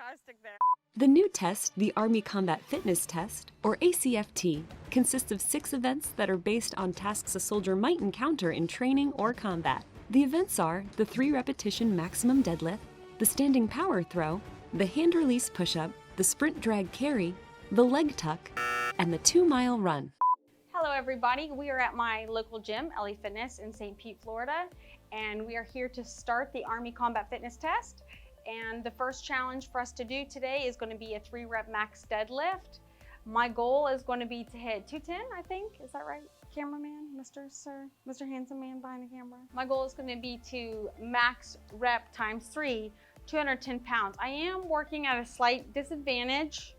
how I stick there. The new test, the Army Combat Fitness Test, or ACFT, consists of 6 events that are based on tasks a soldier might encounter in training or combat. The events are the 3-repetition maximum deadlift, the standing power throw, the hand release push-up, the sprint drag carry, the leg tuck, and the 2-mile run. Hello everybody, we are at my local gym, LA Fitness in St. Pete, Florida, and we are here to start the Army Combat Fitness Test. And the first challenge for us to do today is going to be a 3-rep max deadlift. My goal is going to be to hit 210, I think. Is that right, cameraman, Mr. Handsome Man behind the camera? My goal is going to be to max rep times 3, 210 pounds. I am working at a slight disadvantage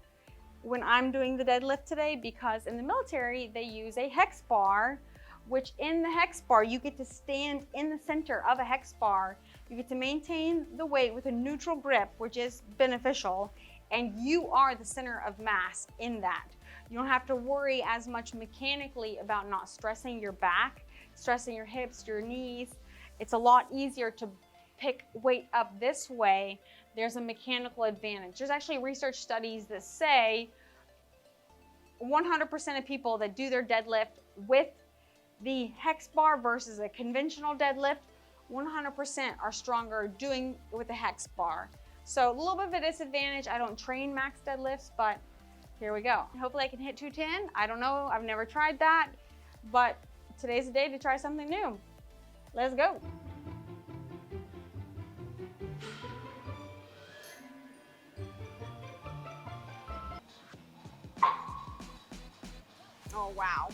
when I'm doing the deadlift today because in the military, they use a hex bar, which in the hex bar, you get to stand in the center of a hex bar. You get to maintain the weight with a neutral grip, which is beneficial, and you are the center of mass in that. You don't have to worry as much mechanically about not stressing your back, stressing your hips, your knees. It's a lot easier to pick weight up this way. There's a mechanical advantage. There's actually research studies that say 100% of people that do their deadlift with the hex bar versus a conventional deadlift, 100% are stronger doing with the hex bar. So a little bit of a disadvantage. I don't train max deadlifts, but here we go. Hopefully I can hit 210. I don't know, I've never tried that, but today's the day to try something new. Let's go. Oh, wow.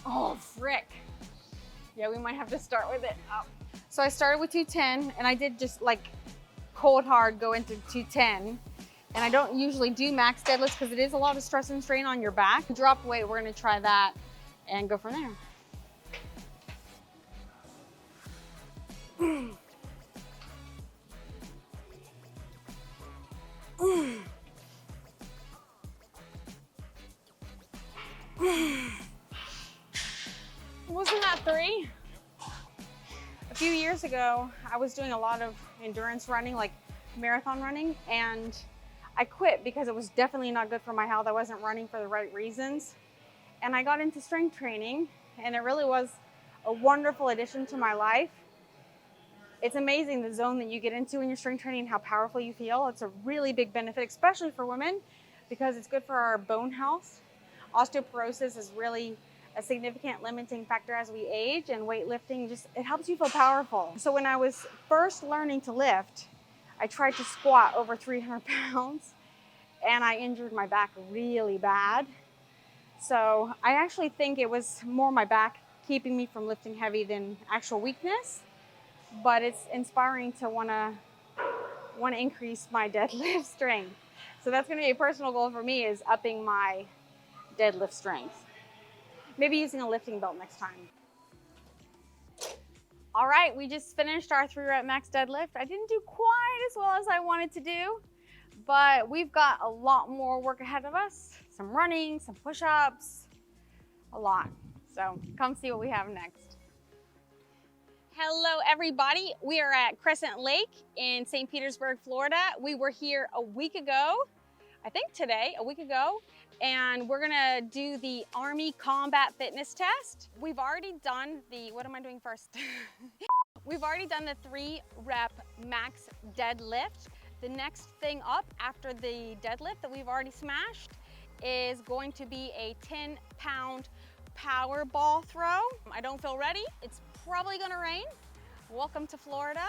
Oh, frick. Yeah, we might have to start with it. Oh. So I started with 210 and I did just like cold hard go into 210. And I don't usually do max deadlifts because it is a lot of stress and strain on your back. Drop weight, we're gonna try that and go from there. Wasn't that 3? A few years ago, I was doing a lot of endurance running, like marathon running, and I quit because it was definitely not good for my health. I wasn't running for the right reasons. And I got into strength training, and it really was a wonderful addition to my life. It's amazing the zone that you get into when you're strength training, how powerful you feel. It's a really big benefit, especially for women, because it's good for our bone health. Osteoporosis is really a significant limiting factor as we age, and weightlifting it helps you feel powerful. So when I was first learning to lift, I tried to squat over 300 pounds and I injured my back really bad. So I actually think it was more my back keeping me from lifting heavy than actual weakness, but it's inspiring to wanna increase my deadlift strength. So that's gonna be a personal goal for me, is upping my deadlift strength. Maybe using a lifting belt next time. All right, we just finished our 3-rep max deadlift. I didn't do quite as well as I wanted to do, but we've got a lot more work ahead of us. Some running, some push-ups, a lot. So come see what we have next. Hello, everybody. We are at Crescent Lake in St. Petersburg, Florida. We were here a week ago, I think today, a week ago, and we're gonna do the Army Combat Fitness Test. We've already done the, what am I doing first? We've already done the 3-rep max deadlift. The next thing up after the deadlift that we've already smashed is going to be a 10-pound power ball throw. I don't feel ready. It's probably gonna rain. Welcome to Florida.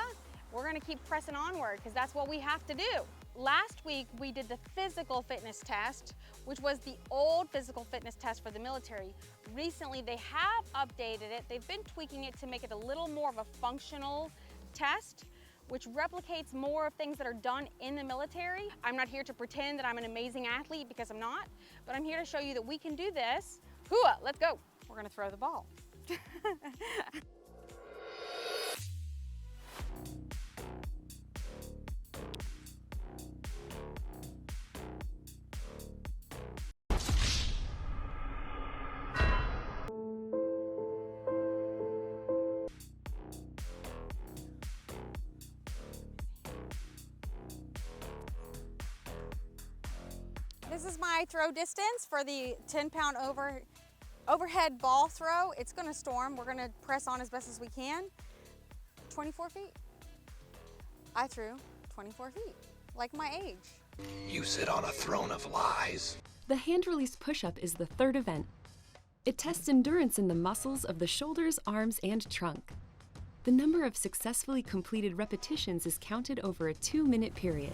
We're gonna keep pressing onward because that's what we have to do. Last week, we did the physical fitness test, which was the old physical fitness test for the military. Recently, they have updated it. They've been tweaking it to make it a little more of a functional test, which replicates more of things that are done in the military. I'm not here to pretend that I'm an amazing athlete because I'm not, but I'm here to show you that we can do this. Hooah, let's go. We're gonna throw the ball. This is my throw distance for the 10-pound overhead ball throw. It's gonna storm. We're gonna press on as best as we can. 24 feet. I threw 24 feet, like my age. You sit on a throne of lies. The hand release push-up is the third event. It tests endurance in the muscles of the shoulders, arms, and trunk. The number of successfully completed repetitions is counted over a 2-minute period.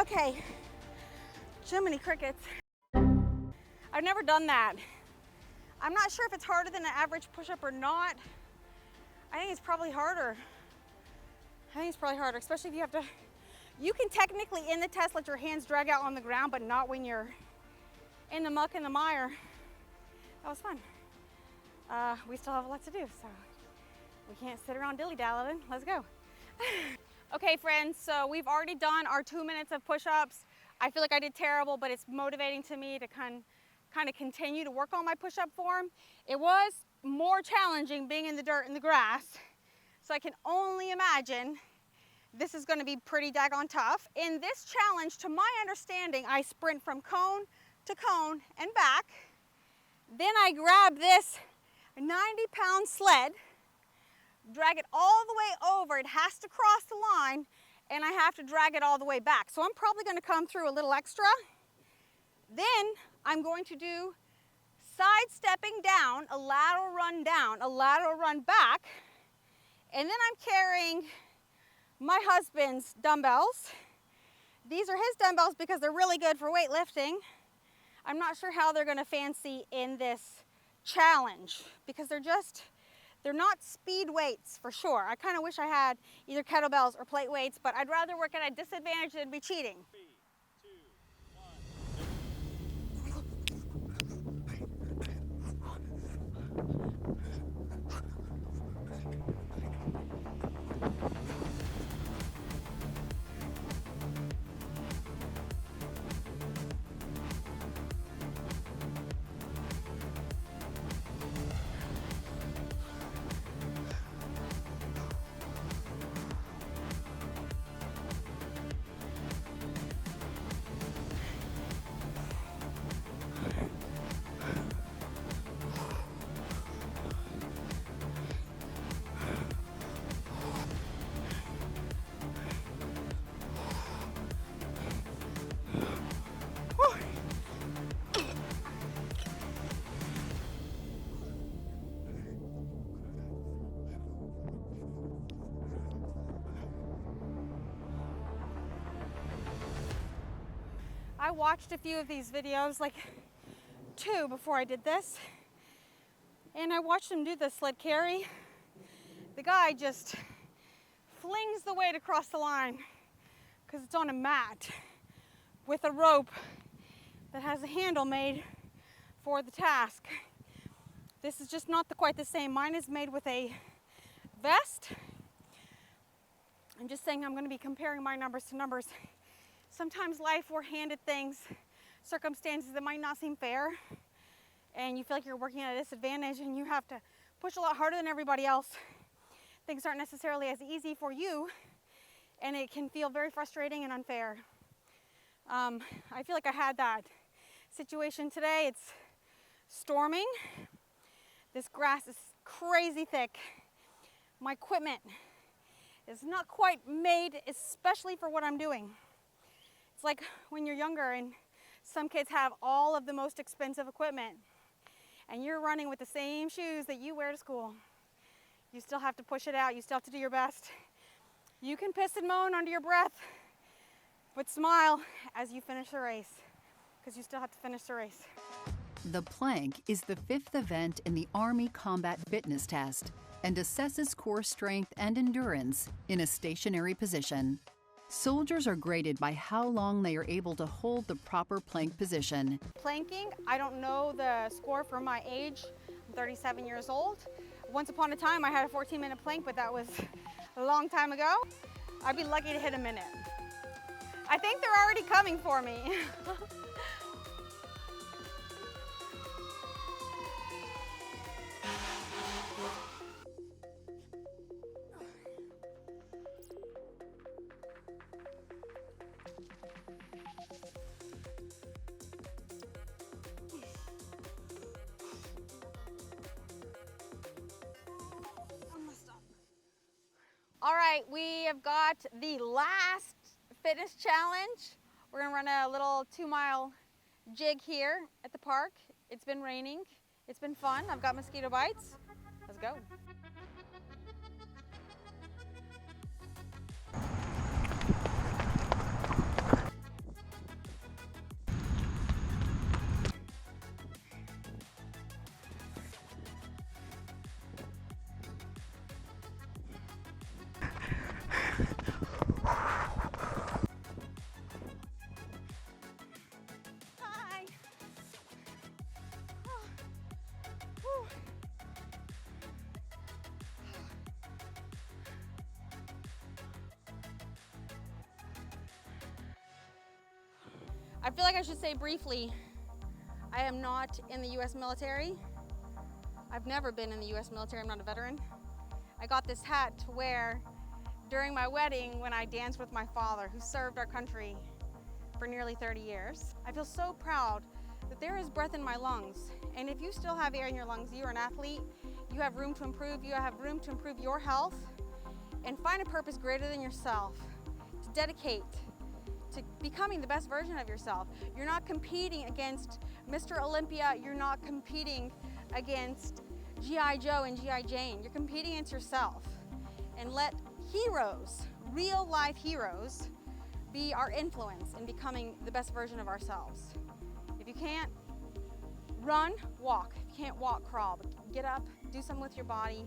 Okay, Jiminy Crickets. I've never done that. I'm not sure if it's harder than an average push-up or not. I think it's probably harder. Especially if you have to, you can technically in the test let your hands drag out on the ground, but not when you're in the muck and the mire. That was fun. We still have a lot to do, so we can't sit around dilly-dallying. Let's go. Okay, friends, so we've already done our 2 minutes of push-ups. I feel like I did terrible, but it's motivating to me to kind of continue to work on my push-up form. It was more challenging being in the dirt and the grass, so I can only imagine this is going to be pretty daggone tough. In this challenge, to my understanding, I sprint from cone to cone and back. Then I grab this 90-pound sled, drag it all the way over. It has to cross the line, and I have to drag it all the way back. So I'm probably going to come through a little extra. Then I'm going to do sidestepping down, a lateral run back, and then I'm carrying my husband's dumbbells. These are his dumbbells because they're really good for weightlifting. I'm not sure how they're going to fancy in this challenge because they're not speed weights for sure. I kind of wish I had either kettlebells or plate weights, but I'd rather work at a disadvantage than be cheating. 3, 2, 1. I watched a few of these videos, like 2 before I did this, and I watched him do the sled carry. The guy just flings the weight across the line because it's on a mat with a rope that has a handle made for the task. This is just not quite the same. Mine is made with a vest. I'm just saying I'm going to be comparing my numbers to numbers. Sometimes life, we're handed things, circumstances that might not seem fair, and you feel like you're working at a disadvantage and you have to push a lot harder than everybody else. Things aren't necessarily as easy for you, and it can feel very frustrating and unfair. I feel like I had that situation today. It's storming. This grass is crazy thick. My equipment is not quite made especially for what I'm doing. It's like when you're younger and some kids have all of the most expensive equipment and you're running with the same shoes that you wear to school. You still have to push it out. You still have to do your best. You can piss and moan under your breath, but smile as you finish the race because you still have to finish the race. The plank is the 5th event in the Army Combat Fitness Test and assesses core strength and endurance in a stationary position. Soldiers are graded by how long they are able to hold the proper plank position. Planking, I don't know the score for my age. I'm 37 years old. Once upon a time, I had a 14-minute plank, but that was a long time ago. I'd be lucky to hit a minute. I think they're already coming for me. All right, we have got the last fitness challenge. We're gonna run a little 2-mile jig here at the park. It's been raining, it's been fun. I've got mosquito bites. Let's go. Hi. Whew. I feel like I should say briefly, I am not in the US military. I've never been in the US military, I'm not a veteran. I got this hat to wear during my wedding when I danced with my father, who served our country for nearly 30 years. I feel so proud that there is breath in my lungs. And if you still have air in your lungs, you are an athlete, you have room to improve, you have room to improve your health, and find a purpose greater than yourself, to dedicate to becoming the best version of yourself. You're not competing against Mr. Olympia, you're not competing against G.I. Joe and G.I. Jane, you're competing against yourself. And let heroes, real life heroes, be our influence in becoming the best version of ourselves. If you can't run, walk. If you can't walk, crawl. But get up, do something with your body,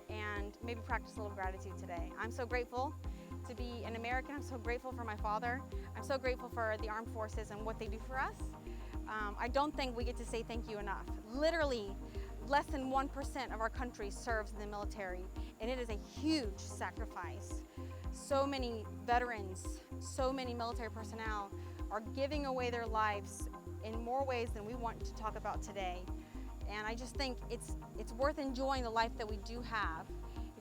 and maybe practice a little gratitude today. I'm so grateful to be an American. I'm so grateful for my father. I'm so grateful for the armed forces and what they do for us. I don't think we get to say thank you enough. Literally, less than 1% of our country serves in the military, and it is a huge sacrifice. So many veterans, so many military personnel are giving away their lives in more ways than we want to talk about today. And I just think it's worth enjoying the life that we do have.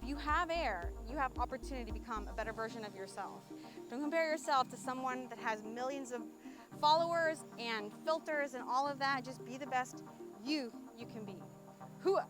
If you have air, you have opportunity to become a better version of yourself. Don't compare yourself to someone that has millions of followers and filters and all of that. Just be the best you can be. Hooah!